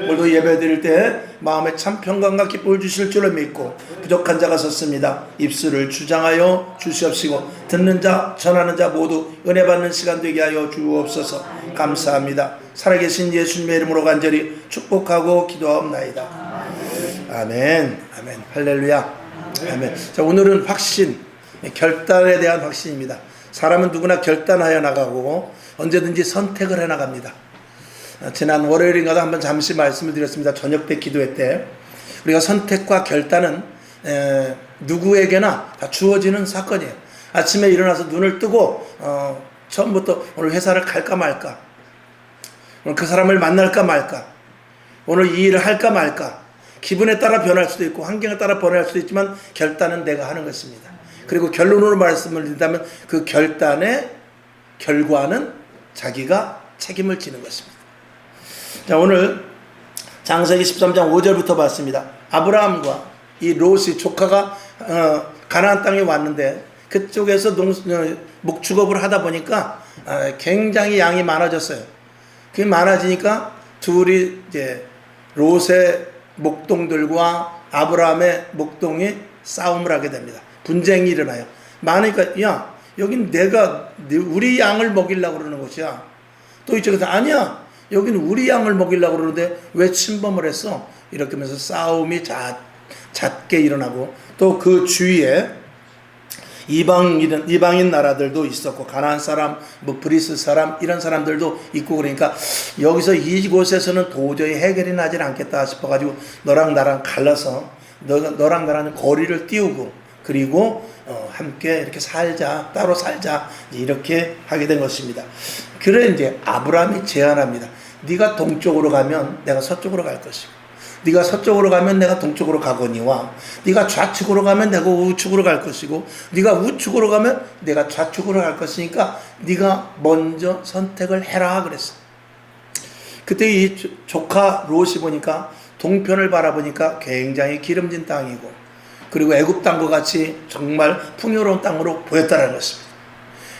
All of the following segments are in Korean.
오늘도 예배 드릴 때 마음에 참 평강과 기쁨을 주실 줄을 믿고 부족한 자가 섰습니다. 입술을 주장하여 주시옵시고 듣는 자 전하는 자 모두 은혜 받는 시간 되게 하여 주옵소서. 감사합니다. 살아계신 예수님의 이름으로 간절히 축복하고 기도하옵나이다. 아멘. 아멘. 할렐루야. 아멘. 자, 오늘은 확신, 결단에 대한 확신입니다. 사람은 누구나 결단하여 나가고 언제든지 선택을 해 나갑니다. 지난 월요일인가도 한번 잠시 말씀을 드렸습니다. 저녁 때 기도회 때 우리가 선택과 결단은 누구에게나 다 주어지는 사건이에요. 아침에 일어나서 눈을 뜨고 처음부터 오늘 회사를 갈까 말까, 오늘 그 사람을 만날까 말까, 오늘 이 일을 할까 말까, 기분에 따라 변할 수도 있고 환경에 따라 변할 수도 있지만 결단은 내가 하는 것입니다. 그리고 결론으로 말씀을 드린다면 그 결단의 결과는 자기가 책임을 지는 것입니다. 자, 오늘 창세기 13장 5절부터 봤습니다. 아브라함과 이 롯이 조카가 가나안 땅에 왔는데 그쪽에서 목축업을 하다 보니까 굉장히 양이 많아졌어요. 그게 많아지니까 둘이 이제 롯의 목동들과 아브라함의 목동이 싸움을 하게 됩니다. 분쟁이 일어나요. 많으니까 야, 여긴 내가 우리 양을 먹이려고 그러는 것이야. 또 이쪽에서 아니야, 여긴 우리 양을 먹이려고 그러는데 왜 침범을 했어? 이렇게 하면서 싸움이 잦게 일어나고 또 그 주위에 이방인 나라들도 있었고 가나안 사람, 뭐 브리스 사람 이런 사람들도 있고 그러니까 여기서 이곳에서는 도저히 해결이 나질 않겠다 싶어가지고 너랑 나랑 갈라서 너랑 나랑 거리를 띄우고 그리고 함께 이렇게 살자, 따로 살자 이렇게 하게 된 것입니다. 그래 이제 아브라함이 제안합니다. 네가 동쪽으로 가면 내가 서쪽으로 갈 것이고 네가 서쪽으로 가면 내가 동쪽으로 가거니와 네가 좌측으로 가면 내가 우측으로 갈 것이고 네가 우측으로 가면 내가 좌측으로 갈 것이니까 네가 먼저 선택을 해라 그랬어. 그때 이 조카 롯이 보니까 동편을 바라보니까 굉장히 기름진 땅이고 그리고 애굽 땅과 같이 정말 풍요로운 땅으로 보였다는 것입니다.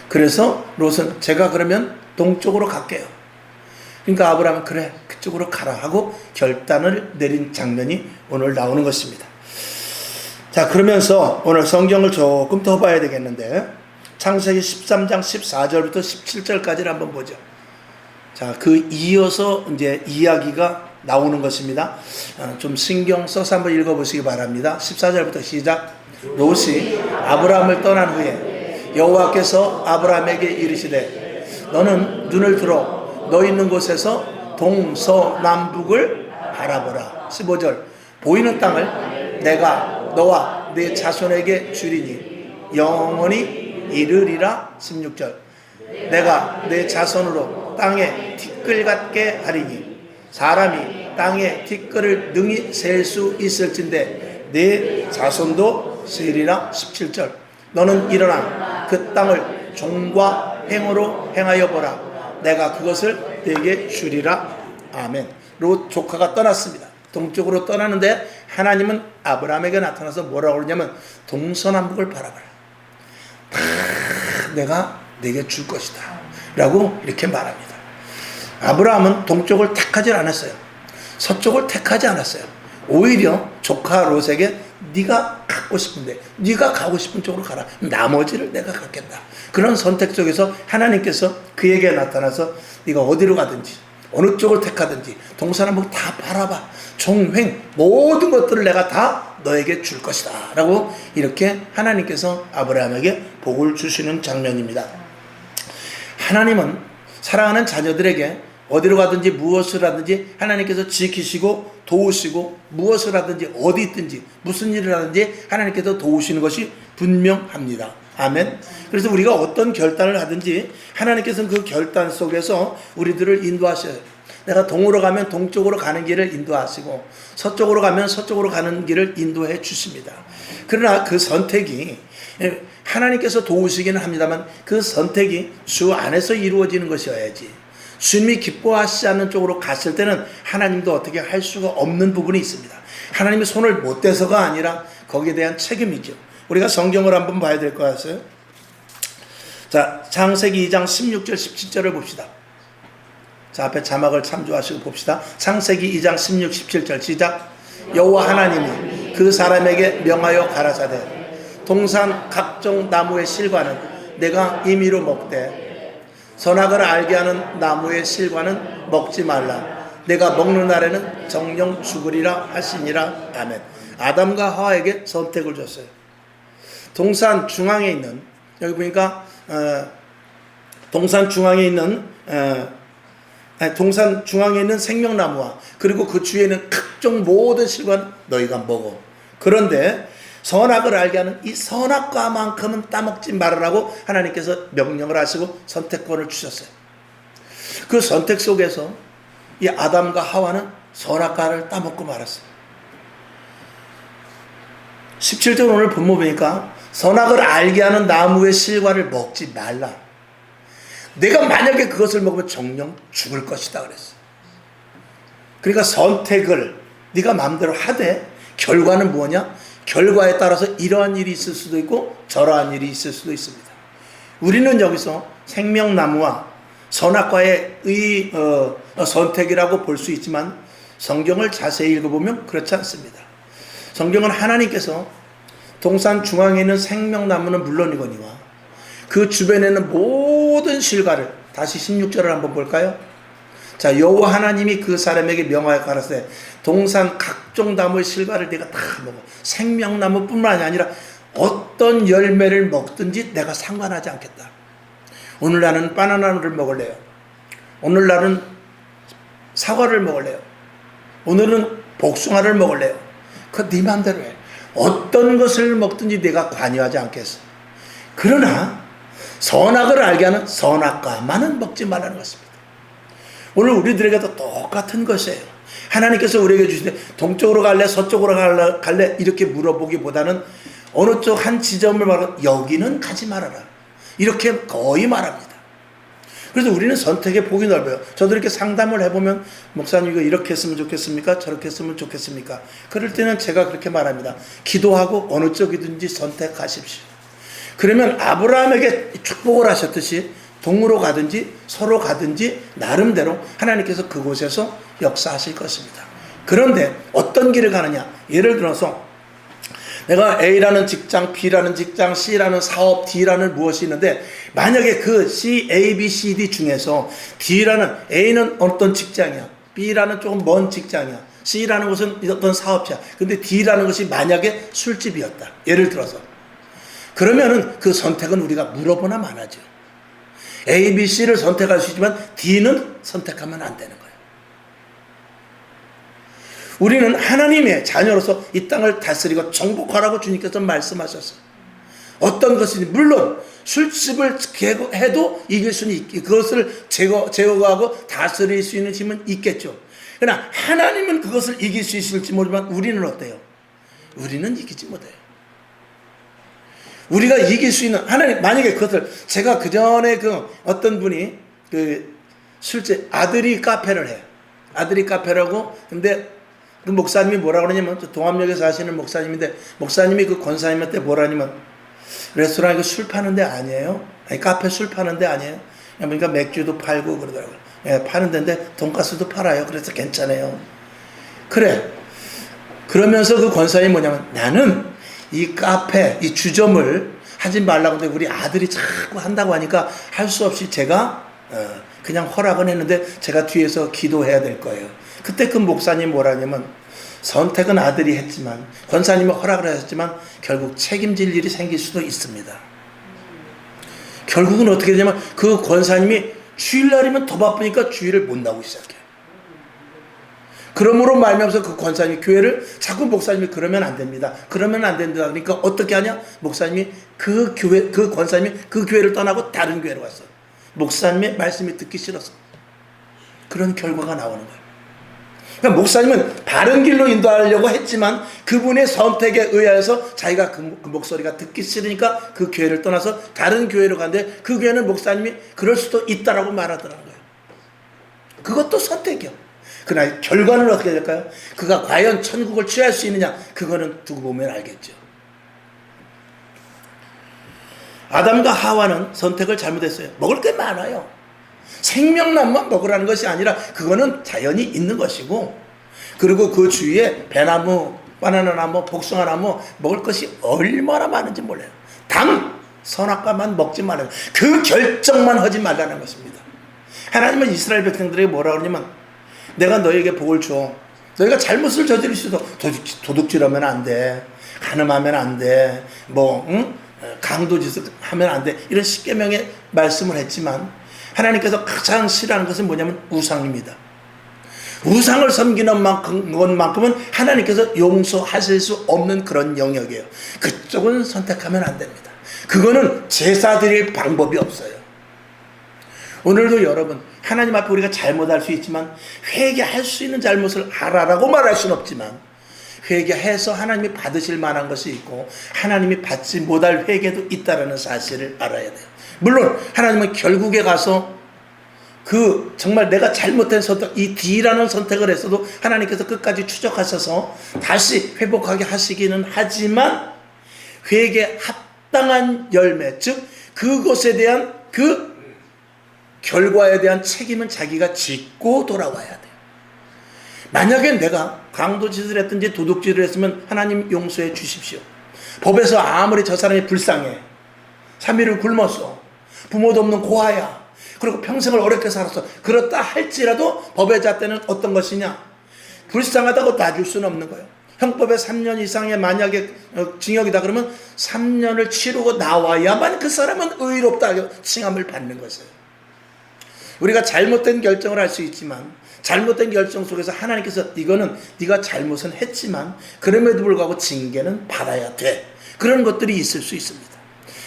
그래서 롯은 제가 그러면 동쪽으로 갈게요. 그러니까 아브라함은 그래 그쪽으로 가라 하고 결단을 내린 장면이 오늘 나오는 것입니다. 자, 그러면서 오늘 성경을 조금 더 봐야 되겠는데 창세기 13장 14절부터 17절까지를 한번 보죠. 자, 그 이어서 이제 이야기가 나오는 것입니다. 좀 신경 써서 한번 읽어보시기 바랍니다. 14절부터 시작. 롯이 아브라함을 떠난 후에 여호와께서 아브라함에게 이르시되 너는 눈을 들어 너 있는 곳에서 동서남북을 바라보라. 15절. 보이는 땅을 내가 너와 네 자손에게 주리니 영원히 이르리라. 16절. 내가 내 자손으로 땅에 티끌 같게 하리니 사람이 땅에 티끌을 능히 셀 수 있을진데 내 자손도 세리라. 17절. 너는 일어나 그 땅을 종과 행으로 행하여 보라. 내가 그것을 내게 주리라. 아멘. 롯 조카가 떠났습니다. 동쪽으로 떠나는데 하나님은 아브라함에게 나타나서 뭐라고 그러냐면 동서남북을 바라봐라. 다 내가 내게 줄 것이다 라고 이렇게 말합니다. 아브라함은 동쪽을 택하지 않았어요. 서쪽을 택하지 않았어요. 오히려 조카 롯에게 네가 갖고 싶은데 네가 가고 싶은 쪽으로 가라. 나머지를 내가 갖겠다. 그런 선택 속에서 하나님께서 그에게 나타나서 네가 어디로 가든지 어느 쪽을 택하든지 동서남북 다 바라봐. 종횡 모든 것들을 내가 다 너에게 줄 것이다 라고 이렇게 하나님께서 아브라함에게 복을 주시는 장면입니다. 하나님은 사랑하는 자녀들에게 어디로 가든지 무엇을 하든지 하나님께서 지키시고 도우시고 무엇을 하든지 어디 있든지 무슨 일을 하든지 하나님께서 도우시는 것이 분명합니다. 아멘. 그래서 우리가 어떤 결단을 하든지 하나님께서는 그 결단 속에서 우리들을 인도하셔요. 내가 동으로 가면 동쪽으로 가는 길을 인도하시고 서쪽으로 가면 서쪽으로 가는 길을 인도해 주십니다. 그러나 그 선택이 하나님께서 도우시기는 합니다만 그 선택이 주 안에서 이루어지는 것이어야지 주님이 기뻐하시지 않는 쪽으로 갔을 때는 하나님도 어떻게 할 수가 없는 부분이 있습니다. 하나님이 손을 못 대서가 아니라 거기에 대한 책임이죠. 우리가 성경을 한번 봐야 될 것 같아요. 자, 창세기 2장 16절 17절을 봅시다. 자, 앞에 자막을 참조하시고 봅시다. 창세기 2장 16, 17절 시작. 여호와 하나님이 그 사람에게 명하여 가라사대 동산 각종 나무의 실과는 내가 임의로 먹되 선악을 알게 하는 나무의 실과는 먹지 말라. 내가 먹는 날에는 정령 죽으리라 하시니라. 아멘. 아담과 하와에게 선택을 줬어요. 동산 중앙에 있는, 여기 보니까 동산 중앙에 있는 생명나무와 그리고 그 주위에 있는 각종 모든 실과는 너희가 먹어. 그런데 선악을 알게 하는 이 선악과만큼은 따먹지 말으라고 하나님께서 명령을 하시고 선택권을 주셨어요. 그 선택 속에서 이 아담과 하와는 선악과를 따먹고 말았어요. 17절 오늘 본문 보니까 선악을 알게 하는 나무의 실과를 먹지 말라. 내가 만약에 그것을 먹으면 정령 죽을 것이다 그랬어. 그러니까 선택을 네가 마음대로 하되 결과는 뭐냐? 결과에 따라서 이러한 일이 있을 수도 있고 저러한 일이 있을 수도 있습니다. 우리는 여기서 생명나무와 선악과의 선택이라고 볼 수 있지만 성경을 자세히 읽어보면 그렇지 않습니다. 성경은 하나님께서 동산 중앙에 있는 생명나무는 물론이거니와 그 주변에 있는 모든 실과를, 다시 16절을 한번 볼까요? 자, 여호와 하나님이 그 사람에게 명하여 가라사대 동산 각종 나무의 실과를 내가 다 먹어. 생명나무뿐만이 아니라 어떤 열매를 먹든지 내가 상관하지 않겠다. 오늘 나는 바나나를 먹을래요. 오늘 나는 사과를 먹을래요. 오늘은 복숭아를 먹을래요. 그거 네 마음대로 해. 어떤 것을 먹든지 내가 관여하지 않겠어. 그러나 선악을 알게 하는 선악과만은 먹지 말라는 것입니다. 오늘 우리들에게도 똑같은 것이에요. 하나님께서 우리에게 주시되 동쪽으로 갈래 서쪽으로 갈래 이렇게 물어보기보다는 어느 쪽 한 지점을 말하고 여기는 가지 말아라 이렇게 거의 말합니다. 그래서 우리는 선택의 폭이 넓어요. 저도 이렇게 상담을 해보면 목사님 이거 이렇게 했으면 좋겠습니까? 저렇게 했으면 좋겠습니까? 그럴 때는 제가 그렇게 말합니다. 기도하고 어느 쪽이든지 선택하십시오. 그러면 아브라함에게 축복을 하셨듯이 동으로 가든지 서로 가든지 나름대로 하나님께서 그곳에서 역사하실 것입니다. 그런데 어떤 길을 가느냐? 예를 들어서 내가 A라는 직장, B라는 직장, C라는 사업, D라는 무엇이 있는데 만약에 그 C, A, B, C, D 중에서 D라는 A는 어떤 직장이야, B라는 조금 먼 직장이야, C라는 것은 어떤 사업이야. 근데 D라는 것이 만약에 술집이었다. 예를 들어서. 그러면은 그 선택은 우리가 물어보나 마나죠. A, B, C를 선택할 수 있지만 D는 선택하면 안 되는 거예요. 우리는 하나님의 자녀로서 이 땅을 다스리고 정복하라고 주님께서 말씀하셨어요. 어떤 것이든 물론 술집을 해도 이길 수는 있고 그것을 제거하고 다스릴 수 있는 힘은 있겠죠. 그러나 하나님은 그것을 이길 수 있을지 모르지만 우리는 어때요? 우리는 이기지 못해요. 우리가 이길 수 있는 하나님, 만약에 그것을 제가 그 전에 그 어떤 분이 그 술집 아들이 카페를 해요. 아들이 카페라고. 근데 그 목사님이 뭐라 그러냐면 동암역에 사시는 목사님인데 목사님이 그 권사님한테 뭐라냐면 레스토랑 이거 술 파는 데 아니에요? 아니 카페 술 파는 데 아니에요? 그러니까 맥주도 팔고 그러더라고요. 예, 파는 데인데 돈가스도 팔아요. 그래서 괜찮아요. 그래. 그러면서 그 권사님이 뭐냐면 나는 이 카페, 이 주점을 하지 말라고 하는데 우리 아들이 자꾸 한다고 하니까 할 수 없이 제가 그냥 허락은 했는데 제가 뒤에서 기도해야 될 거예요. 그때 그 목사님 뭐라냐면 선택은 아들이 했지만 권사님이 허락을 하셨지만 결국 책임질 일이 생길 수도 있습니다. 결국은 어떻게 되냐면 그 권사님이 주일날이면 더 바쁘니까 주일을 못 나오기 시작해요. 그러므로 말미암아서 그 권사님이 교회를 자꾸 목사님이 그러면 안 됩니다. 그러면 안 된다. 그러니까 어떻게 하냐? 목사님이 그 권사님이 그 교회를 떠나고 다른 교회로 갔어. 목사님의 말씀이 듣기 싫어서. 그런 결과가 나오는 거예요. 그러니까 목사님은 바른 길로 인도하려고 했지만 그분의 선택에 의하여서 자기가 그 목소리가 듣기 싫으니까 그 교회를 떠나서 다른 교회로 갔는데 그 교회는 목사님이 그럴 수도 있다라고 말하더라고요. 그것도 선택이요. 그러나 결과는 어떻게 될까요? 그가 과연 천국을 취할 수 있느냐? 그거는 두고 보면 알겠죠. 아담과 하와는 선택을 잘못했어요. 먹을 게 많아요. 생명나무만 먹으라는 것이 아니라 그거는 자연이 있는 것이고, 그리고 그 주위에 배나무, 바나나나무, 복숭아나무 먹을 것이 얼마나 많은지 몰라요. 단 선악과만 먹지 말라는, 그 결정만 하지 말라는 것입니다. 하나님은 이스라엘 백성들에게 뭐라 그러냐면, 내가 너에게 복을 줘. 너희가 잘못을 저지를 수도, 도둑질하면 안 돼, 간음하면 안 돼, 강도짓을 하면 안 돼, 이런 십계명의 말씀을 했지만, 하나님께서 가장 싫어하는 것은 뭐냐면 우상입니다. 우상을 섬기는 것만큼은 하나님께서 용서하실 수 없는 그런 영역이에요. 그쪽은 선택하면 안 됩니다. 그거는 제사 드릴 방법이 없어요. 오늘도 여러분, 하나님 앞에 우리가 잘못할 수 있지만 회개할 수 있는 잘못을 알아라고 말할 수는 없지만, 회개해서 하나님이 받으실 만한 것이 있고 하나님이 받지 못할 회개도 있다는 사실을 알아야 돼요. 물론 하나님은 결국에 가서 정말 내가 잘못된 선택, 이 D라는 선택을 했어도 하나님께서 끝까지 추적하셔서 다시 회복하게 하시기는 하지만, 회개에 합당한 열매, 즉 그것에 대한 그 결과에 대한 책임은 자기가 짓고 돌아와야 돼요. 만약에 내가 강도짓을 했든지 도둑질을 했으면 하나님 용서해 주십시오. 법에서 아무리 저 사람이 불쌍해, 3일을 굶었어, 부모도 없는 고아야, 그리고 평생을 어렵게 살았어, 그렇다 할지라도 법의 잣대는 어떤 것이냐, 불쌍하다고 놔줄 수는 없는 거예요. 형법에 3년 이상의 만약에 징역이다 그러면 3년을 치르고 나와야만 그 사람은 의롭다 칭함을 받는 것이에요. 우리가 잘못된 결정을 할 수 있지만, 잘못된 결정 속에서 하나님께서 이거는 네가 잘못은 했지만 그럼에도 불구하고 징계는 받아야 돼, 그런 것들이 있을 수 있습니다.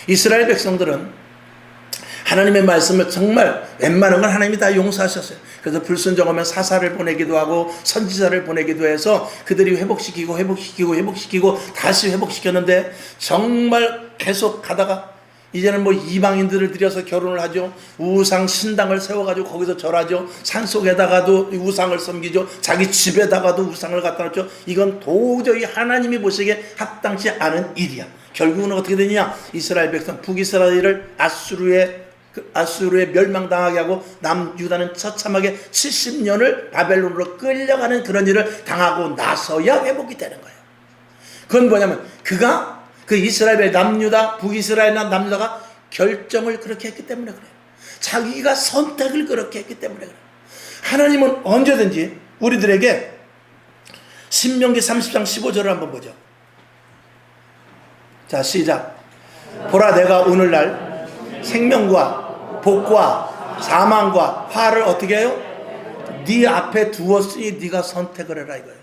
이스라엘 백성들은 하나님의 말씀을 정말 웬만한 건 하나님이 다 용서하셨어요. 그래서 불순종하면 사사를 보내기도 하고 선지자를 보내기도 해서 그들이 회복시키고 다시 회복시켰는데, 정말 계속 가다가 이제는 이방인들을 들여서 결혼을 하죠. 우상 신당을 세워가지고 거기서 절하죠. 산속에다가도 우상을 섬기죠. 자기 집에다가도 우상을 갖다 놓죠. 이건 도저히 하나님이 보시기에 합당치 않은 일이야. 결국은 어떻게 되느냐, 이스라엘 백성, 북이스라엘을 아수르에 멸망당하게 하고 남유다는 처참하게 70년을 바벨론으로 끌려가는 그런 일을 당하고 나서야 회복이 되는 거예요. 그건 뭐냐면 그 이스라엘의 남유다, 북이스라엘이나 남유다가 결정을 그렇게 했기 때문에 그래요. 자기가 선택을 그렇게 했기 때문에 그래요. 하나님은 언제든지 우리들에게 신명기 30장 15절을 한번 보죠. 자, 시작. 보라, 내가 오늘날 생명과 복과 사망과 화를 어떻게 해요? 네 앞에 두었으니 네가 선택을 해라 이거예요.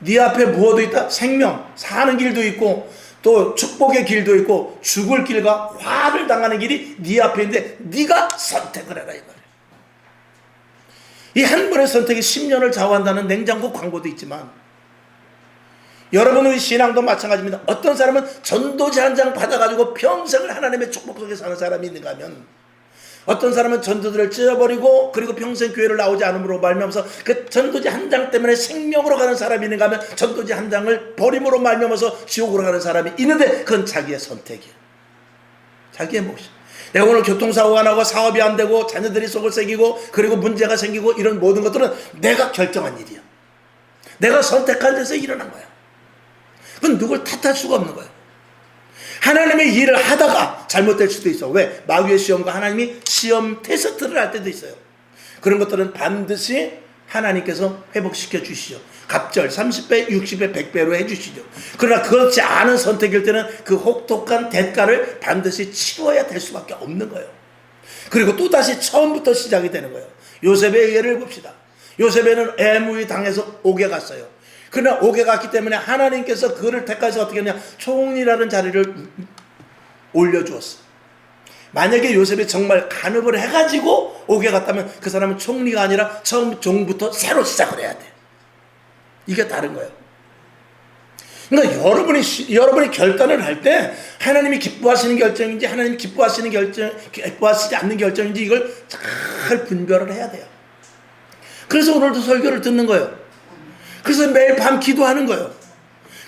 네 앞에 무엇도 있다? 생명, 사는 길도 있고 또 축복의 길도 있고 죽을 길과 화를 당하는 길이 네 앞에 있는데 네가 선택을 해라 이거예요. 이 한 번의 선택이 10년을 좌우한다는 냉장고 광고도 있지만, 여러분의 신앙도 마찬가지입니다. 어떤 사람은 전도지 한 장 받아가지고 평생을 하나님의 축복 속에 사는 사람이 있는가 하면, 어떤 사람은 전도지를 찢어버리고 그리고 평생 교회를 나오지 않음으로 말미암아서 그 전도지 한 장 때문에 생명으로 가는 사람이 있는가 하면, 전도지 한 장을 버림으로 말미암아서 지옥으로 가는 사람이 있는데, 그건 자기의 선택이에요. 자기의 몫이에요. 내가 오늘 교통사고가 나고 사업이 안 되고 자녀들이 속을 새기고 그리고 문제가 생기고 이런 모든 것들은 내가 결정한 일이야. 내가 선택한 데서 일어난 거야. 그건 누굴 탓할 수가 없는 거예요. 하나님의 일을 하다가 잘못될 수도 있어. 왜? 마귀의 시험과 하나님이 시험 테스트를 할 때도 있어요. 그런 것들은 반드시 하나님께서 회복시켜 주시죠. 갑절 30배, 60배, 100배로 해주시죠. 그러나 그렇지 않은 선택일 때는 그 혹독한 대가를 반드시 치러야 될 수밖에 없는 거예요. 그리고 또다시 처음부터 시작이 되는 거예요. 요셉의 예를 봅시다. 요셉에는 애무이 당해서 옥에 갔어요. 그러나 옥에 갔기 때문에 하나님께서 그를 택해서 어떻게 했냐, 총리라는 자리를 올려주었어. 만약에 요셉이 정말 간업을 해가지고 옥에 갔다면 그 사람은 총리가 아니라 처음 종부터 새로 시작을 해야 돼. 이게 다른 거예요. 그러니까 여러분이 결단을 할 때 하나님이 기뻐하시는 결정인지 하나님이 기뻐하시지 않는 결정인지 이걸 잘 분별을 해야 돼요. 그래서 오늘도 설교를 듣는 거예요. 그래서 매일 밤 기도하는 거예요.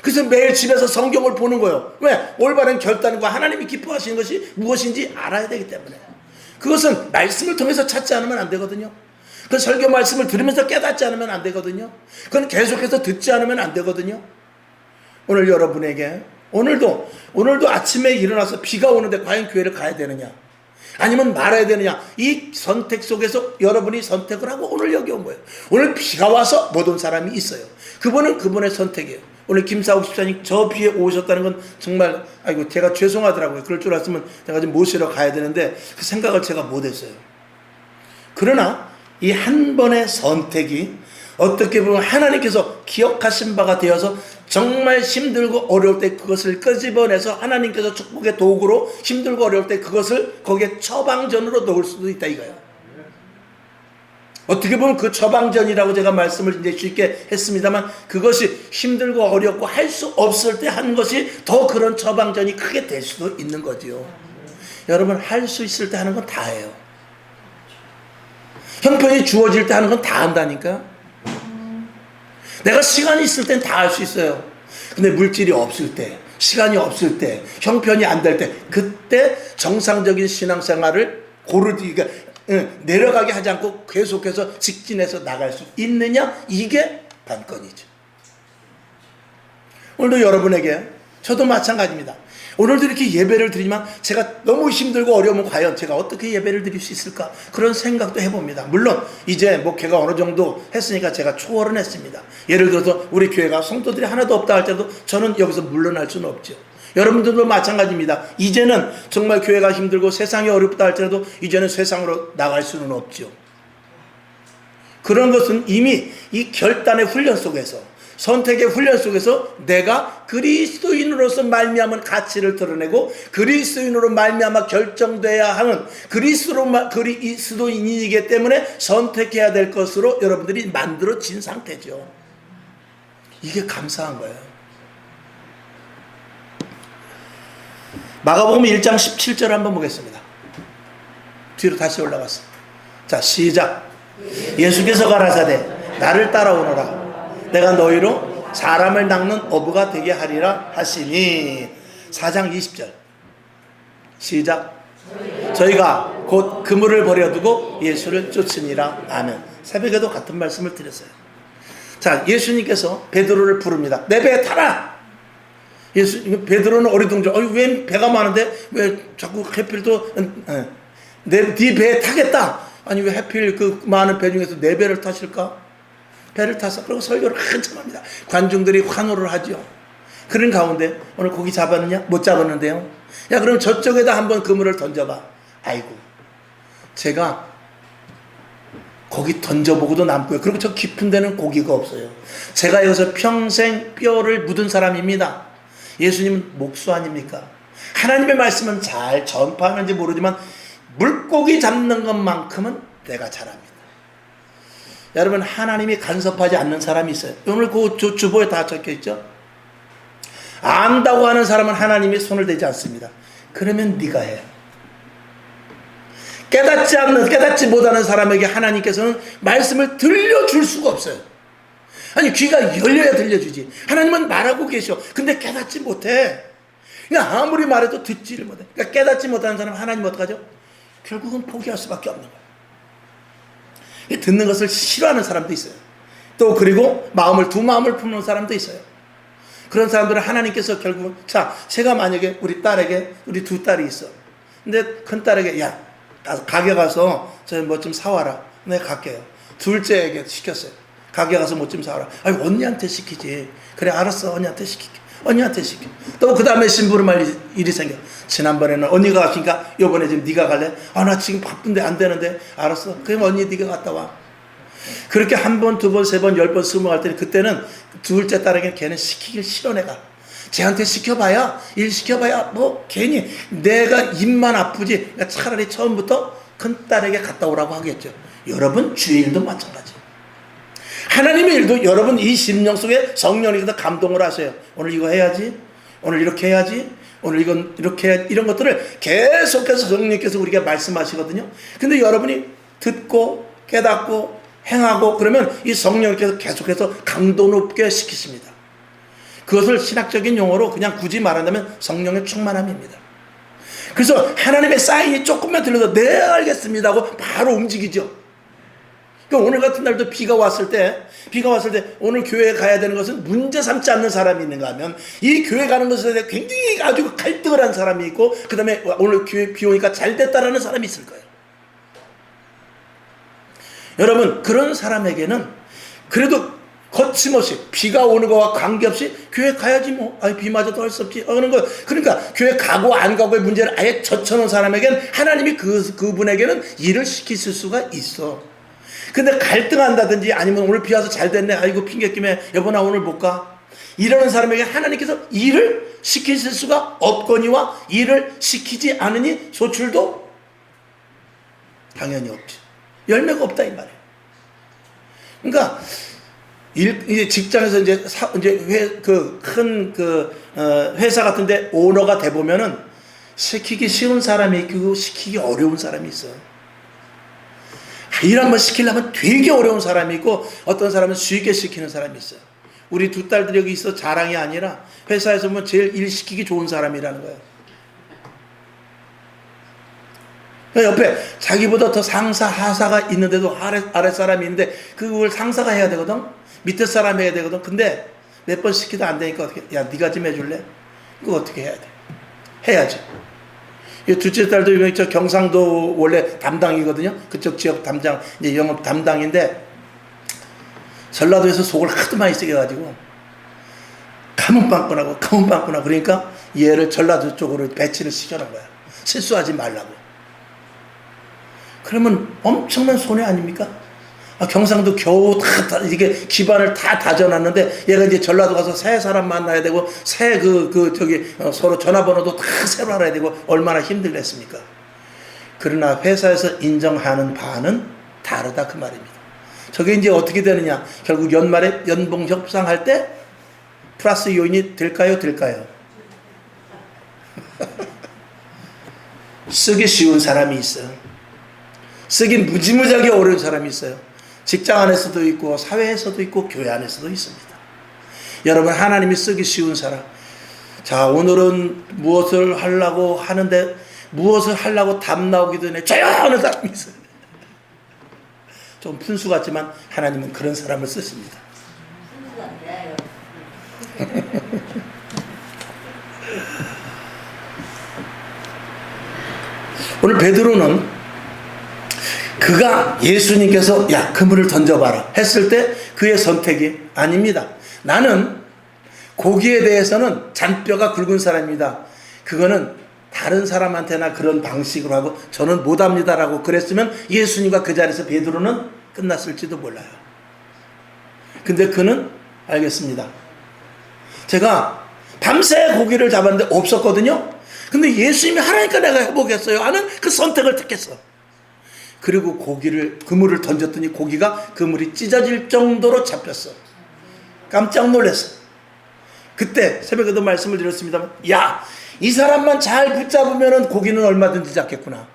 그래서 매일 집에서 성경을 보는 거예요. 왜? 올바른 결단과 하나님이 기뻐하시는 것이 무엇인지 알아야 되기 때문에. 그것은 말씀을 통해서 찾지 않으면 안 되거든요. 그 설교 말씀을 들으면서 깨닫지 않으면 안 되거든요. 그건 계속해서 듣지 않으면 안 되거든요. 오늘 여러분에게 오늘도 아침에 일어나서 비가 오는데 과연 교회를 가야 되느냐 아니면 말아야 되느냐, 이 선택 속에서 여러분이 선택을 하고 오늘 여기 온 거예요. 오늘 비가 와서 못 온 사람이 있어요. 그분은 그분의 선택이에요. 오늘 김사욱 집사님 저 비에 오셨다는 건 정말 아이고 제가 죄송하더라고요. 그럴 줄 알았으면 제가 좀 모시러 가야 되는데 그 생각을 제가 못했어요. 그러나 이 한 번의 선택이 어떻게 보면 하나님께서 기억하신 바가 되어서 정말 힘들고 어려울 때 그것을 끄집어내서 하나님께서 축복의 도구로 힘들고 어려울 때 그것을 거기에 처방전으로 넣을 수도 있다 이거예요. 어떻게 보면 그 처방전이라고 제가 말씀을 이제 쉽게 했습니다만 그것이 힘들고 어렵고 할 수 없을 때 하는 것이 더 그런 처방전이 크게 될 수도 있는 거지요. 여러분 할 수 있을 때 하는 건 다 해요. 형편이 주어질 때 하는 건 다 한다니까. 내가 시간이 있을 땐 다 할 수 있어요. 근데 물질이 없을 때, 시간이 없을 때, 형편이 안 될 때, 그때 정상적인 신앙생활을 그러니까 내려가게 하지 않고 계속해서 직진해서 나갈 수 있느냐? 이게 관건이죠. 오늘도 여러분에게 저도 마찬가지입니다. 오늘도 이렇게 예배를 드리지만 제가 너무 힘들고 어려우면 과연 제가 어떻게 예배를 드릴 수 있을까? 그런 생각도 해봅니다. 물론 이제 목회가 어느 정도 했으니까 제가 초월은 했습니다. 예를 들어서 우리 교회가 성도들이 하나도 없다 할 때도 저는 여기서 물러날 수는 없죠. 여러분들도 마찬가지입니다. 이제는 정말 교회가 힘들고 세상이 어렵다 할지라도 이제는 세상으로 나갈 수는 없죠. 그런 것은 이미 이 결단의 훈련 속에서 선택의 훈련 속에서 내가 그리스도인으로서 말미암은 가치를 드러내고 그리스도인으로 말미암아 결정돼야 하는 그리스도인이기 때문에 선택해야 될 것으로 여러분들이 만들어진 상태죠. 이게 감사한 거예요. 마가복음 1장 17절 한번 보겠습니다. 뒤로 다시 올라갔어. 자 시작. 예수께서 가라사대 나를 따라오너라. 내가 너희로 사람을 낚는 어부가 되게 하리라 하시니. 4장 20절 시작. 저희가 곧 그물을 버려두고 예수를 쫓으니라. 아멘. 새벽에도 같은 말씀을 드렸어요. 자 예수님께서 베드로를 부릅니다. 내 배에 타라. 베드로는 어리둥절. 왜 배가 많은데 왜 자꾸 해필도 네 배에 타겠다. 아니 왜 해필 그 많은 배 중에서 내 배를 타실까? 배를 타서 그리고 설교를 한참 합니다. 관중들이 환호를 하죠. 그런 가운데 오늘 고기 잡았느냐? 못 잡았는데요. 야 그럼 저쪽에다 한번 그물을 던져봐. 아이고 제가 거기 던져보고도 남고요. 그리고 저 깊은 데는 고기가 없어요. 제가 여기서 평생 뼈를 묻은 사람입니다. 예수님은 목수 아닙니까? 하나님의 말씀은 잘 전파하는지 모르지만 물고기 잡는 것만큼은 내가 잘합니다. 여러분 하나님이 간섭하지 않는 사람이 있어요. 오늘 그 주보에 다 적혀있죠. 안다고 하는 사람은 하나님이 손을 대지 않습니다. 그러면 네가 해. 깨닫지 못하는 사람에게 하나님께서는 말씀을 들려줄 수가 없어요. 아니 귀가 열려야 들려주지. 하나님은 말하고 계셔. 근데 깨닫지 못해. 그냥 아무리 말해도 듣지를 못해. 그러니까 깨닫지 못하는 사람은 하나님 어떡하죠? 결국은 포기할 수밖에 없는 거예요. 듣는 것을 싫어하는 사람도 있어요. 또 그리고 두 마음을 품는 사람도 있어요. 그런 사람들은 하나님께서 결국은 자 제가 만약에 우리 딸에게 우리 두 딸이 있어. 근데 큰 딸에게 야 가게 가서 저 뭐 좀 사와라. 내가 갈게요. 둘째에게 시켰어요. 가게 가서 뭐 좀 사와라. 아니 언니한테 시키지. 그래 알았어 언니한테 시킬게. 언니한테 시켜. 또 그 다음에 심부름할 일이 생겨. 지난번에는 언니가 갔으니까 이번에 지금 네가 갈래? 아 나 지금 바쁜데 안 되는데. 알았어. 그럼 언니 네가 갔다 와. 그렇게 한 번, 두 번, 세 번, 10번, 20번 할 때는 그때는 둘째 딸에게 걔는 시키길 싫어 내가. 쟤한테 시켜봐야 일 시켜봐야 뭐 괜히 내가 입만 아프지. 차라리 처음부터 큰 딸에게 갔다 오라고 하겠죠. 여러분 주의 일도 마찬가지. 하나님의 일도 여러분 이 심령 속에 성령님께서 감동을 하세요. 오늘 이거 해야지. 오늘 이렇게 해야지. 오늘 이건 이렇게 해야지. 이런 것들을 계속해서 성령님께서 우리에게 말씀하시거든요. 근데 여러분이 듣고 깨닫고 행하고 그러면 이 성령님께서 계속해서 강도 높게 시키십니다. 그것을 신학적인 용어로 그냥 굳이 말한다면 성령의 충만함입니다. 그래서 하나님의 사인이 조금만 들려도 네 알겠습니다 하고 바로 움직이죠. 그러니까 오늘 같은 날도 비가 왔을 때 오늘 교회에 가야 되는 것은 문제 삼지 않는 사람이 있는가 하면 이 교회 가는 것에 대해 굉장히 아주 갈등을 한 사람이 있고 그 다음에 오늘 교회 비 오니까 잘 됐다라는 사람이 있을 거예요. 여러분 그런 사람에게는 그래도 거침없이 비가 오는 거와 관계없이 교회 가야지 뭐 비 맞아도 할 수 없지 하는 거. 그러니까 교회 가고 안 가고의 문제를 아예 젖혀놓은 사람에게는 하나님이 그분에게는 일을 시키실 수가 있어. 근데 갈등한다든지 아니면 오늘 비 와서 잘 됐네 아이고 핑계김에 여보 나 오늘 못 가 이러는 사람에게 하나님께서 일을 시키실 수가 없거니와 일을 시키지 않으니 소출도 당연히 없지. 열매가 없다 이 말이에요. 그러니까 이제 직장에서 이제 큰 회사 같은데 오너가 돼 보면은 시키기 쉬운 사람이 있고 시키기 어려운 사람이 있어요. 일 한번 시키려면 되게 어려운 사람이 있고 어떤 사람은 쉽게 시키는 사람이 있어요. 우리 두 딸들이 여기 있어 자랑이 아니라 회사에서 보면 제일 일 시키기 좋은 사람이라는 거예요. 옆에 자기보다 더 상사 하사가 있는데도 아래 사람이 있는데 그걸 상사가 해야 되거든. 밑에 사람이 해야 되거든. 근데 몇 번 시키도 안 되니까 어떻게 야 네가 좀 해줄래? 그거 어떻게 해야 돼? 해야지. 이 둘째 딸도 저 경상도 원래 담당이거든요. 그쪽 지역 담당 이제 영업 담당인데 전라도에서 속을 하도 많이 쓰게 가지고 가문 빵꾸나고 그러니까 얘를 전라도 쪽으로 배치를 시켜놓은 거야. 실수하지 말라고. 그러면 엄청난 손해 아닙니까? 경상도 겨우 다 이게 기반을 다 다져놨는데 얘가 이제 전라도 가서 새 사람 만나야 되고 새 서로 전화번호도 다 새로 알아야 되고 얼마나 힘들겠습니까? 그러나 회사에서 인정하는 바는 다르다 그 말입니다. 저게 이제 어떻게 되느냐? 결국 연말에 연봉 협상할 때 플러스 요인이 될까요? 쓰기 쉬운 사람이 있어요. 쓰기 무지무지하게 어려운 사람이 있어요. 직장 안에서도 있고 사회에서도 있고 교회 안에서도 있습니다. 여러분 하나님이 쓰기 쉬운 사람. 자 오늘은 무엇을 하려고 하는데 무엇을 하려고 답 나오기 전에 조용한 사람이 있어요. 좀 푼수 같지만 하나님은 그런 사람을 쓰십니다. 오늘 베드로는 그가 예수님께서 야 그물을 던져봐라 했을 때 그의 선택이 아닙니다. 나는 고기에 대해서는 잔뼈가 굵은 사람입니다. 그거는 다른 사람한테나 그런 방식으로 하고 저는 못합니다라고 그랬으면 예수님과 그 자리에서 베드로는 끝났을지도 몰라요. 근데 그는 알겠습니다. 제가 밤새 고기를 잡았는데 없었거든요. 근데 예수님이 하라니까 내가 해보겠어요 하는 그 선택을 택했어. 그리고 그물을 던졌더니 고기가 그물이 찢어질 정도로 잡혔어. 깜짝 놀랐어. 그때 새벽에도 말씀을 드렸습니다만 야, 이 사람만 잘 붙잡으면 고기는 얼마든지 잡겠구나.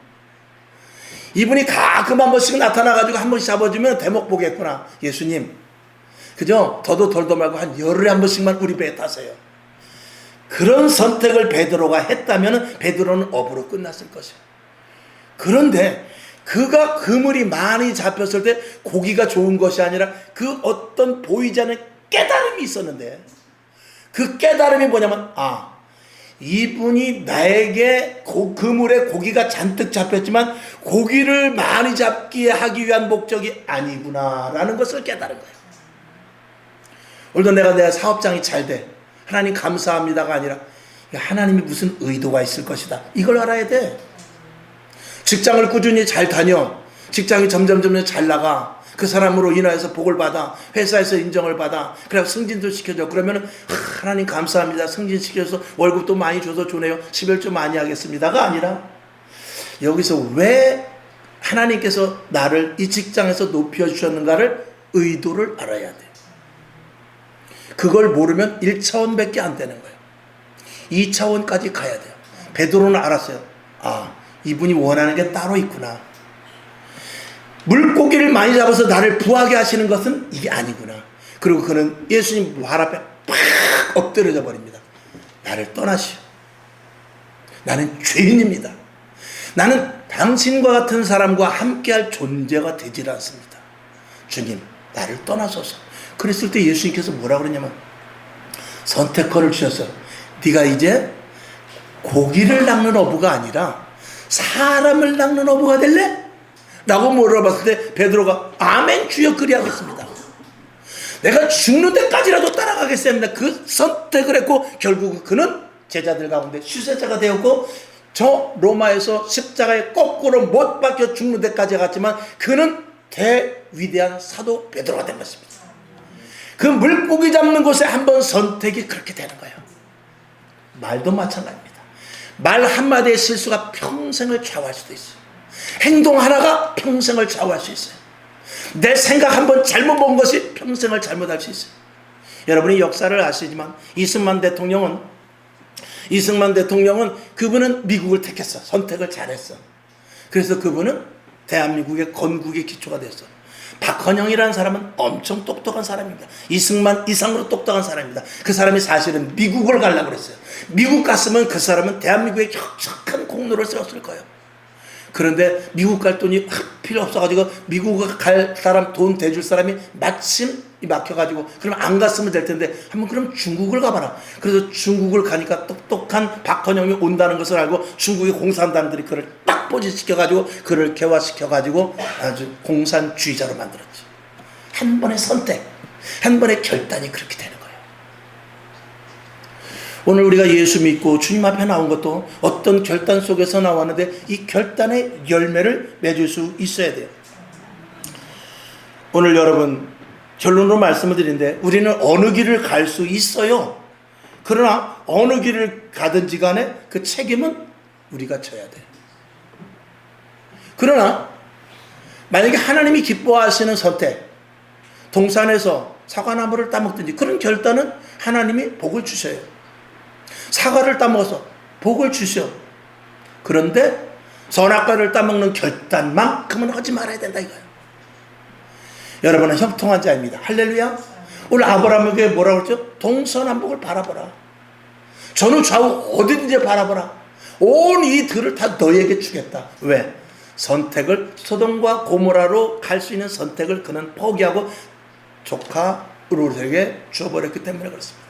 이분이 가끔 한 번씩 나타나가지고 한 번씩 잡아주면 대목 보겠구나. 예수님 그죠? 더도 덜도 말고 한 열흘에 한 번씩만 우리 배에 타세요. 그런 선택을 베드로가 했다면 베드로는 업으로 끝났을 것이에요. 그런데 그가 그물이 많이 잡혔을 때 고기가 좋은 것이 아니라 그 어떤 보이지 않는 깨달음이 있었는데 그 깨달음이 뭐냐면 이분이 나에게 그물에 고기가 잔뜩 잡혔지만 고기를 많이 잡게 하기 위한 목적이 아니구나 라는 것을 깨달은 거예요. 오늘도 내가 사업장이 잘 돼 하나님 감사합니다가 아니라 하나님이 무슨 의도가 있을 것이다 이걸 알아야 돼. 직장을 꾸준히 잘 다녀. 직장이 점점 잘 나가. 그 사람으로 인하여서 복을 받아. 회사에서 인정을 받아. 그래서 승진도 시켜줘. 그러면 하나님 감사합니다. 승진시켜서 월급도 많이 줘서 좋네요. 11조 많이 하겠습니다가 아니라 여기서 왜 하나님께서 나를 이 직장에서 높여주셨는가를 의도를 알아야 돼. 그걸 모르면 1차원밖에 안 되는 거예요. 2차원까지 가야 돼요. 베드로는 알았어요. 이분이 원하는 게 따로 있구나. 물고기를 많이 잡아서 나를 부하게 하시는 것은 이게 아니구나. 그리고 그는 예수님 발 앞에 팍 엎드려져 버립니다. 나를 떠나시오. 나는 죄인입니다. 나는 당신과 같은 사람과 함께할 존재가 되질 않습니다. 주님, 나를 떠나소서. 그랬을 때 예수님께서 뭐라 그러냐면 선택권을 주셔서 네가 이제 고기를 낚는 어부가 아니라 사람을 낚는 어부가 될래? 라고 물어봤을 때 베드로가 아멘 주여 그리하겠습니다. 내가 죽는 데까지라도 따라가겠습니다. 그 선택을 했고 결국 그는 제자들 가운데 수세자가 되었고 저 로마에서 십자가에 거꾸로 못 박혀 죽는 데까지 갔지만 그는 대위대한 사도 베드로가 된 것입니다. 그 물고기 잡는 곳에 한번 선택이 그렇게 되는 거예요. 말도 마찬가지입니다. 말 한마디의 실수가 평생을 좌우할 수도 있어요. 행동 하나가 평생을 좌우할 수 있어요. 내 생각 한번 잘못 본 것이 평생을 잘못할 수 있어요. 여러분이 역사를 아시지만 이승만 대통령은 그분은 미국을 택했어. 선택을 잘했어. 그래서 그분은 대한민국의 건국의 기초가 됐어. 박헌영이라는 사람은 엄청 똑똑한 사람입니다. 이승만 이상으로 똑똑한 사람입니다. 그 사람이 사실은 미국을 가려고 그랬어요. 미국 갔으면 그 사람은 대한민국에 혁혁한 공로를 세웠을 거예요. 그런데 미국 갈 돈이 필요 없어가지고 미국 갈 사람 돈 대줄 사람이 마침 막혀가지고 그럼 안 갔으면 될 텐데 한번 그럼 중국을 가봐라. 그래서 중국을 가니까 똑똑한 박헌영이 온다는 것을 알고 중국의 공산당들이 그를 딱 포진시켜가지고 그를 개화시켜가지고 아주 공산주의자로 만들었죠. 한 번의 선택, 한 번의 결단이 그렇게 되는 거예요. 오늘 우리가 예수 믿고 주님 앞에 나온 것도 어떤 결단 속에서 나왔는데 이 결단의 열매를 맺을 수 있어야 돼요. 오늘 여러분 결론으로 말씀을 드리는데 우리는 어느 길을 갈 수 있어요. 그러나 어느 길을 가든지 간에 그 책임은 우리가 져야 돼요. 그러나 만약에 하나님이 기뻐하시는 선택, 동산에서 사과나무를 따먹든지 그런 결단은 하나님이 복을 주셔요. 사과를 따먹어서 복을 주셔. 그런데 선악과를 따먹는 결단만큼은 하지 말아야 된다 이거예요. 여러분은 형통한 자입니다. 할렐루야. 오늘 아브라함에게 뭐라고 그랬죠? 동서남북을 바라보라. 전후 좌우 어디든지 바라보라. 온 이 들을 다 너에게 주겠다. 왜? 선택을 소돔과 고모라로 갈 수 있는 선택을 그는 포기하고 조카 롯에게 주어버렸기 때문에 그렇습니다.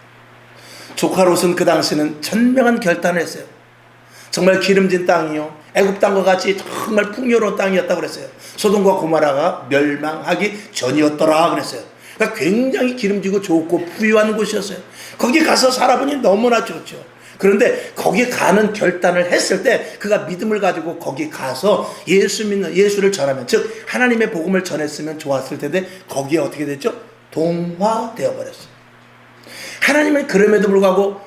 조카 롯은 그 당시는 현명한 결단을 했어요. 정말 기름진 땅이요 애굽 땅과 같이 정말 풍요로운 땅이었다고 그랬어요. 소돔과 고모라가 멸망하기 전이었더라 그랬어요. 그러니까 굉장히 기름지고 좋고 부유한 곳이었어요. 거기 가서 살아보니 너무나 좋죠. 그런데 거기 가는 결단을 했을 때 그가 믿음을 가지고 거기 가서 예수를 전하면 즉 하나님의 복음을 전했으면 좋았을 텐데 거기에 어떻게 됐죠? 동화되어 버렸어요. 하나님은 그럼에도 불구하고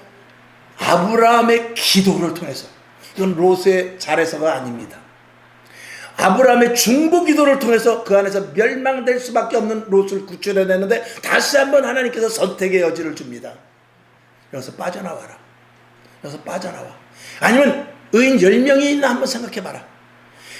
아브라함의 기도를 통해서 이건 롯의 잘해서가 아닙니다. 아브라함의 중보 기도를 통해서 그 안에서 멸망될 수밖에 없는 롯을 구출해냈는데 다시 한번 하나님께서 선택의 여지를 줍니다. 여기서 빠져나와라. 여기서 빠져나와. 아니면 의인 10명이 있나 한번 생각해봐라.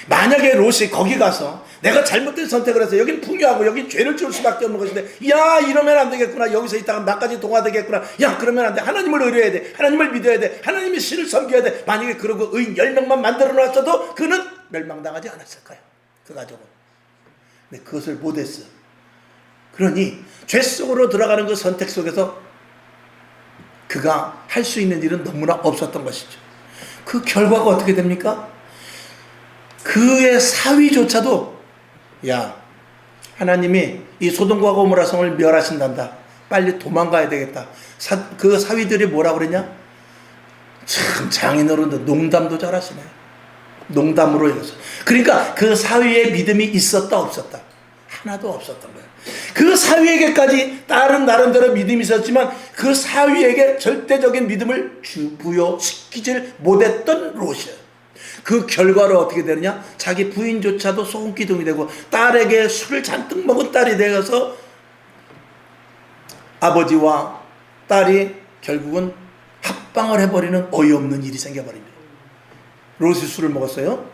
만약에 롯이 거기 가서 내가 잘못된 선택을 해서 여긴 풍요하고 여긴 죄를 지을 수밖에 없는 것인데 야 이러면 안 되겠구나. 여기서 있다가 나까지 동화되겠구나. 야 그러면 안 돼. 하나님을 의뢰해야 돼. 하나님을 믿어야 돼. 하나님의 신을 섬겨야 돼. 만약에 그러고 의인 10명만 만들어 놨어도 그는 멸망당하지 않았을 거예요. 그 가족은. 근데 그것을 못했어. 그러니 죄 속으로 들어가는 그 선택 속에서 그가 할 수 있는 일은 너무나 없었던 것이죠. 그 결과가 어떻게 됩니까? 그의 사위조차도 야 하나님이 이 소돔과 고모라 성을 멸하신단다. 빨리 도망가야 되겠다. 그 사위들이 뭐라고 그랬냐? 참 장인어른도 농담도 잘하시네. 농담으로 해서. 그러니까 그 사위의 믿음이 있었다 없었다? 하나도 없었던 거예요. 그 사위에게까지 다른 나름대로 믿음이 있었지만 그 사위에게 절대적인 믿음을 부여시키질 못했던 롯이에요. 그 결과로 어떻게 되느냐? 자기 부인조차도 소금기둥이 되고 딸에게 술을 잔뜩 먹은 딸이 되어서 아버지와 딸이 결국은 합방을 해버리는 어이없는 일이 생겨버립니다. 롯이 술을 먹었어요.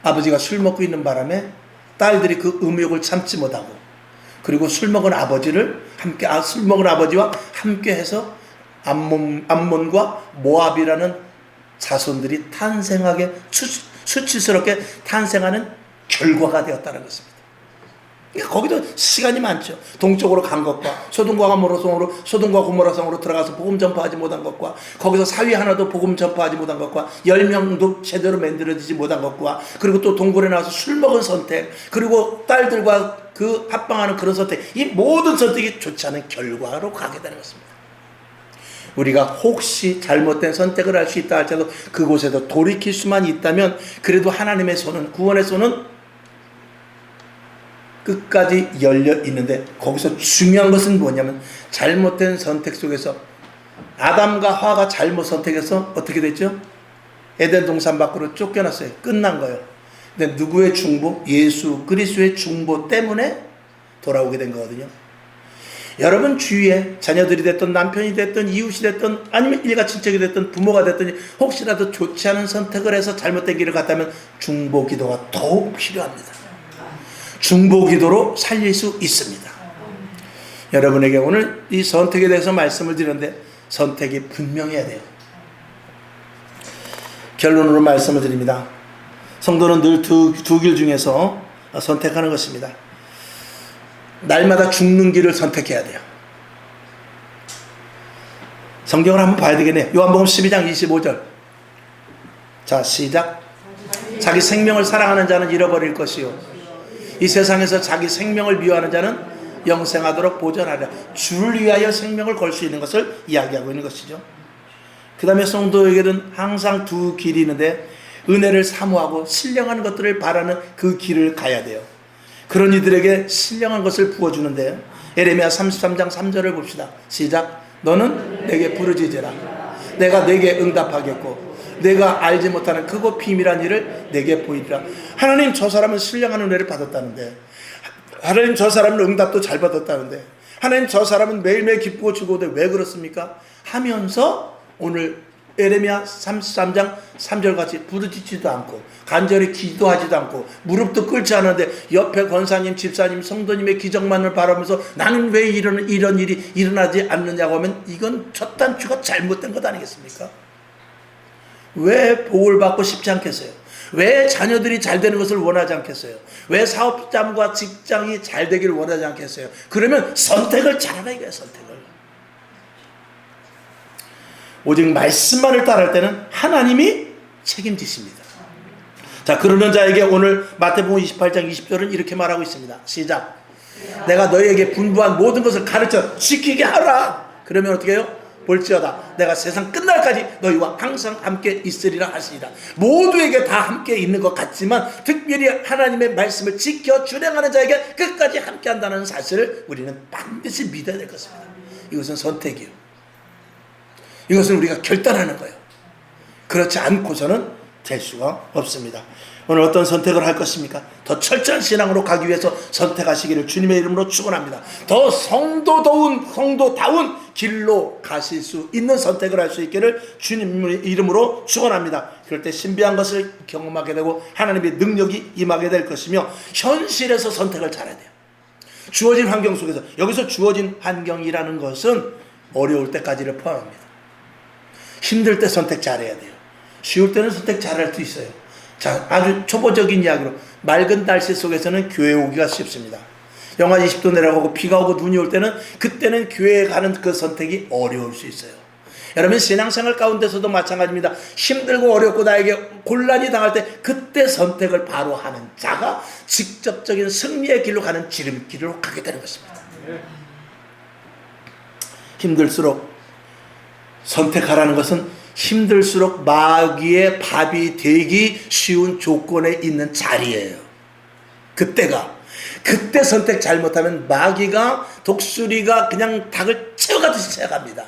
아버지가 술 먹고 있는 바람에 딸들이 그 음욕을 참지 못하고 그리고 술 먹은 아버지와 함께 해서 암몬과 모압이라는 자손들이 탄생하게 수치스럽게 탄생하는 결과가 되었다는 것입니다. 그러니까 거기도 시간이 많죠. 동쪽으로 간 것과 소돔과 고모라 성으로 들어가서 복음 전파하지 못한 것과 거기서 사위 하나도 복음 전파하지 못한 것과 10명도 제대로 만들어지지 못한 것과 그리고 또 동굴에 나와서 술 먹은 선택, 그리고 딸들과 그 합방하는 그런 선택, 이 모든 선택이 좋지 않은 결과로 가게 되는 것입니다. 우리가 혹시 잘못된 선택을 할 수 있다 할지라도 그곳에도 돌이킬 수만 있다면 그래도 하나님의 손은, 구원의 손은 끝까지 열려 있는데, 거기서 중요한 것은 뭐냐면 잘못된 선택 속에서 아담과 하와가 잘못 선택해서 어떻게 됐죠? 에덴 동산 밖으로 쫓겨났어요. 끝난 거예요. 근데 누구의 중보? 예수 그리스도의 중보 때문에 돌아오게 된 거거든요. 여러분 주위에 자녀들이 됐든 남편이 됐든 이웃이 됐든 아니면 일가 친척이 됐든 부모가 됐든 혹시라도 좋지 않은 선택을 해서 잘못된 길을 갔다면 중보 기도가 더욱 필요합니다. 중보 기도로 살릴 수 있습니다. 여러분에게 오늘 이 선택에 대해서 말씀을 드리는데 선택이 분명해야 돼요. 결론으로 말씀을 드립니다. 성도는 늘 두 길 중에서 선택하는 것입니다. 날마다 죽는 길을 선택해야 돼요. 성경을 한번 봐야 되겠네요. 요한복음 12장 25절. 자, 시작. 자기 생명을 사랑하는 자는 잃어버릴 것이요 이 세상에서 자기 생명을 미워하는 자는 영생하도록 보존하리라. 주를 위하여 생명을 걸 수 있는 것을 이야기하고 있는 것이죠. 그 다음에 성도에게는 항상 두 길이 있는데 은혜를 사모하고 신령한 것들을 바라는 그 길을 가야 돼요. 그런 이들에게 신령한 것을 부어주는데요. 에레미야 33장 3절을 봅시다. 시작. 너는 내게 부르짖으라. 내가 내게 응답하겠고 내가 알지 못하는 크고 비밀한 일을 내게 보이리라. 하나님, 저 사람은 신령한 은혜를 받았다는데, 하나님 저 사람은 응답도 잘 받았다는데, 하나님 저 사람은 매일매일 기쁘고 즐거운데 왜 그렇습니까? 하면서 오늘 에레미야 33장 3절 같이 부르짖지도 않고 간절히 기도하지도 않고 무릎도 꿇지 않았는데 옆에 권사님, 집사님, 성도님의 기적만을 바라면서 나는 왜 이런 일이 일어나지 않느냐고 하면 이건 첫 단추가 잘못된 것 아니겠습니까? 왜 복을 받고 싶지 않겠어요? 왜 자녀들이 잘 되는 것을 원하지 않겠어요? 왜 사업장과 직장이 잘 되기를 원하지 않겠어요? 그러면 선택을 잘하라 이거예요. 선택을. 오직 말씀만을 따를 때는 하나님이 책임지십니다. 자, 그러는 자에게 오늘 마태복음 28장 20절은 이렇게 말하고 있습니다. 시작. 내가 너희에게 분부한 모든 것을 가르쳐 지키게 하라. 그러면 어떻게 해요? 볼지어다 내가 세상 끝날까지 너희와 항상 함께 있으리라 하시니라. 모두에게 다 함께 있는 것 같지만 특별히 하나님의 말씀을 지켜 준행하는 자에게 끝까지 함께 한다는 사실을 우리는 반드시 믿어야 될 것입니다. 이것은 선택이에요. 이것은 우리가 결단하는 거예요. 그렇지 않고서는 될 수가 없습니다. 오늘 어떤 선택을 할 것입니까? 더 철저한 신앙으로 가기 위해서 선택하시기를 주님의 이름으로 축원합니다. 더 성도다운 길로 가실 수 있는 선택을 할 수 있기를 주님의 이름으로 축원합니다. 그럴 때 신비한 것을 경험하게 되고 하나님의 능력이 임하게 될 것이며 현실에서 선택을 잘해야 돼요. 주어진 환경 속에서, 여기서 주어진 환경이라는 것은 어려울 때까지를 포함합니다. 힘들 때 선택 잘해야 돼요. 쉬울 때는 선택 잘할 수 있어요. 자, 아주 초보적인 이야기로 맑은 날씨 속에서는 교회 오기가 쉽습니다. 영하 20도 내려가고 비가 오고 눈이 올 때는 그때는 교회에 가는 그 선택이 어려울 수 있어요. 여러분 신앙생활 가운데서도 마찬가지입니다. 힘들고 어렵고 나에게 곤란이 당할 때 그때 선택을 바로 하는 자가 직접적인 승리의 길로 가는 지름길로 가게 되는 것입니다. 힘들수록 선택하라는 것은 힘들수록 마귀의 밥이 되기 쉬운 조건에 있는 자리예요. 그때 선택 잘못하면 마귀가 독수리가 그냥 닭을 채워가듯이 채워갑니다.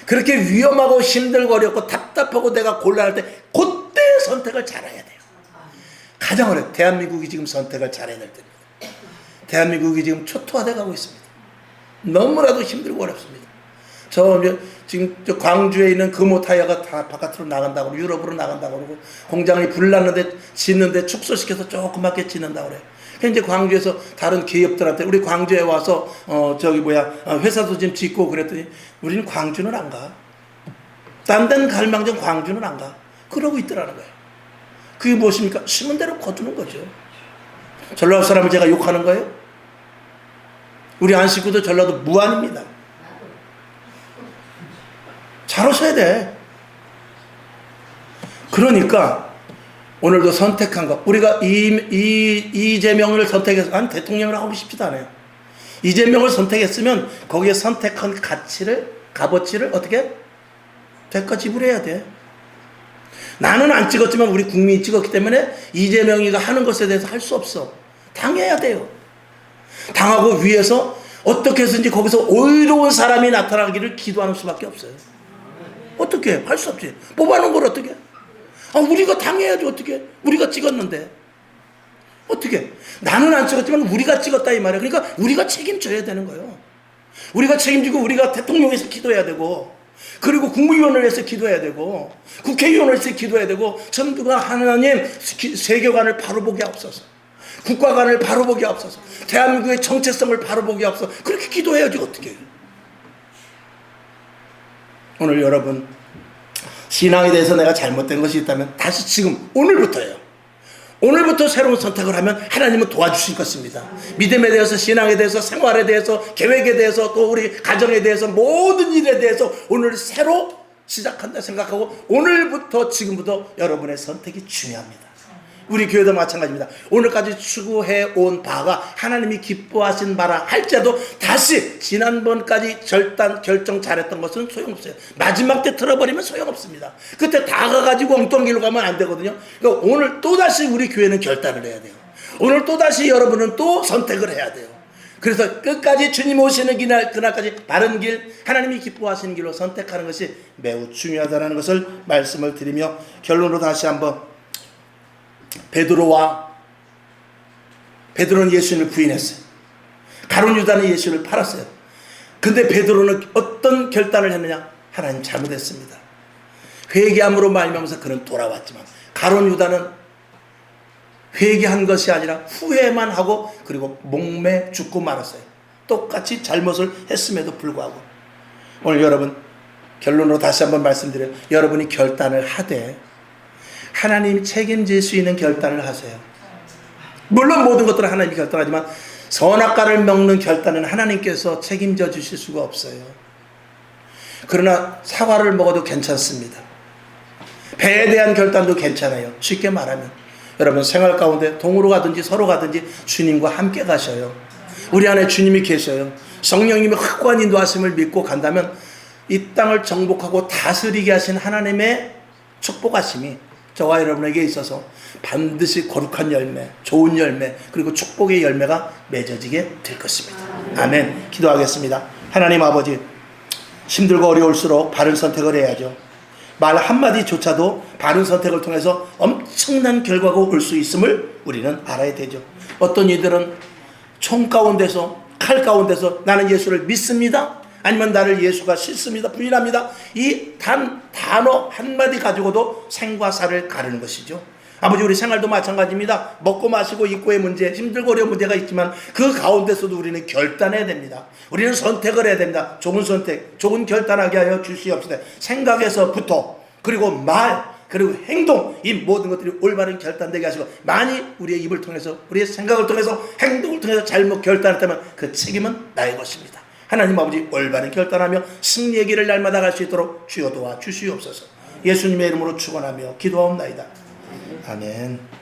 그렇게 위험하고 힘들고 어렵고 답답하고 내가 곤란할 때 그때 선택을 잘해야 돼요. 가장 어려워요. 대한민국이 지금 선택을 잘해야 될 때입니다. 대한민국이 지금 초토화돼 가고 있습니다. 너무나도 힘들고 어렵습니다. 지금 광주에 있는 금호타이어가 다 바깥으로 나간다고 그러고 유럽으로 나간다고 그러고 공장이 불났는데 짓는데 축소시켜서 조그맣게 짓는다고 그래요. 현재 광주에서 다른 기업들한테 우리 광주에 와서 회사도 좀 짓고 그랬더니 우리는 광주는 안 가. 딴 데는 갈망정 광주는 안 가. 그러고 있더라는 거예요. 그게 무엇입니까? 심은 대로 거두는 거죠. 전라도 사람을 제가 욕하는 거예요? 우리 안 식구도 전라도 무안입니다. 잘 오셔야 돼. 그러니까 오늘도 선택한 거, 우리가 이재명을 선택해서, 난 대통령을 하고 싶지도 않아요. 이재명을 선택했으면 거기에 선택한 값어치를 어떻게? 대가 지불해야 돼. 나는 안 찍었지만 우리 국민이 찍었기 때문에 이재명이가 하는 것에 대해서 할 수 없어. 당해야 돼요. 당하고 위에서 어떻게 해서든지 거기서 오이로운 사람이 나타나기를 기도하는 수밖에 없어요. 어떻게 해? 할 수 없지. 뽑아놓은 걸 어떻게 해? 우리가 당해야지. 어떻게? 우리가 찍었는데 어떻게? 나는 안 찍었지만 우리가 찍었다 이 말이야. 그러니까 우리가 책임져야 되는 거예요. 우리가 책임지고 우리가 대통령에서 기도해야 되고, 그리고 국무위원을 해서 기도해야 되고, 국회의원을 해서 기도해야 되고, 전부가 하나님 세계관을 바로 보게 앞서서, 국가관을 바로 보게 앞서서, 대한민국의 정체성을 바로 보게 앞서 그렇게 기도해야지. 어떻게? 오늘 여러분 신앙에 대해서 내가 잘못된 것이 있다면 다시 지금 오늘부터예요. 오늘부터 새로운 선택을 하면 하나님은 도와주실 것입니다. 믿음에 대해서, 신앙에 대해서, 생활에 대해서, 계획에 대해서, 또 우리 가정에 대해서, 모든 일에 대해서 오늘 새로 시작한다 생각하고, 오늘부터 지금부터 여러분의 선택이 중요합니다. 우리 교회도 마찬가지입니다. 오늘까지 추구해 온 바가 하나님이 기뻐하신 바라 할지라도 다시 지난번까지 결정 잘했던 것은 소용없어요. 마지막 때 틀어버리면 소용없습니다. 그때 다 가가지고 엉뚱한 길로 가면 안 되거든요. 그러니까 오늘 또다시 우리 교회는 결단을 해야 돼요. 오늘 또다시 여러분은 또 선택을 해야 돼요. 그래서 끝까지 주님 오시는 그날까지 바른 길, 하나님이 기뻐하시는 길로 선택하는 것이 매우 중요하다는 것을 말씀을 드리며, 결론으로 다시 한번, 베드로는 예수님을 부인했어요. 가룟 유다는 예수를 팔았어요. 근데 베드로는 어떤 결단을 했느냐? 하나님 잘못했습니다. 회개함으로 말미암아서 그는 돌아왔지만, 가룟 유다는 회개한 것이 아니라 후회만 하고 그리고 목매 죽고 말았어요. 똑같이 잘못을 했음에도 불구하고. 오늘 여러분 결론으로 다시 한번 말씀드려요. 여러분이 결단을 하되 하나님이 책임질 수 있는 결단을 하세요. 물론 모든 것들은 하나님이 결단하지만 선악과를 먹는 결단은 하나님께서 책임져 주실 수가 없어요. 그러나 사과를 먹어도 괜찮습니다. 배에 대한 결단도 괜찮아요. 쉽게 말하면 여러분 생활 가운데 동으로 가든지 서로 가든지 주님과 함께 가셔요. 우리 안에 주님이 계셔요. 성령님의 확고한 인도하심을 믿고 간다면 이 땅을 정복하고 다스리게 하신 하나님의 축복하심이 저와 여러분에게 있어서 반드시 거룩한 열매, 좋은 열매, 그리고 축복의 열매가 맺어지게 될 것입니다. 아멘. 기도하겠습니다. 하나님 아버지, 힘들고 어려울수록 바른 선택을 해야죠. 말 한마디조차도 바른 선택을 통해서 엄청난 결과가 올 수 있음을 우리는 알아야 되죠. 어떤 이들은 총 가운데서, 칼 가운데서 나는 예수를 믿습니다, 아니면 나를 예수가 싫습니다, 부인합니다, 이 단어 한마디 가지고도 생과 사를 가르는 것이죠. 아버지, 우리 생활도 마찬가지입니다. 먹고 마시고 입고의 문제, 힘들고 어려운 문제가 있지만 그 가운데서도 우리는 결단해야 됩니다. 우리는 선택을 해야 됩니다. 좋은 선택, 좋은 결단하게 하여 주시옵소서. 생각에서부터, 그리고 말, 그리고 행동, 이 모든 것들이 올바른 결단되게 하시고, 만일 우리의 입을 통해서, 우리의 생각을 통해서, 행동을 통해서 잘못 결단했다면 그 책임은 나의 것입니다. 하나님 아버지, 올바른 결단하며 승리의 길을 날마다 갈 수 있도록 주여 도와 주시옵소서. 예수님의 이름으로 축원하며 기도하옵나이다. 아멘.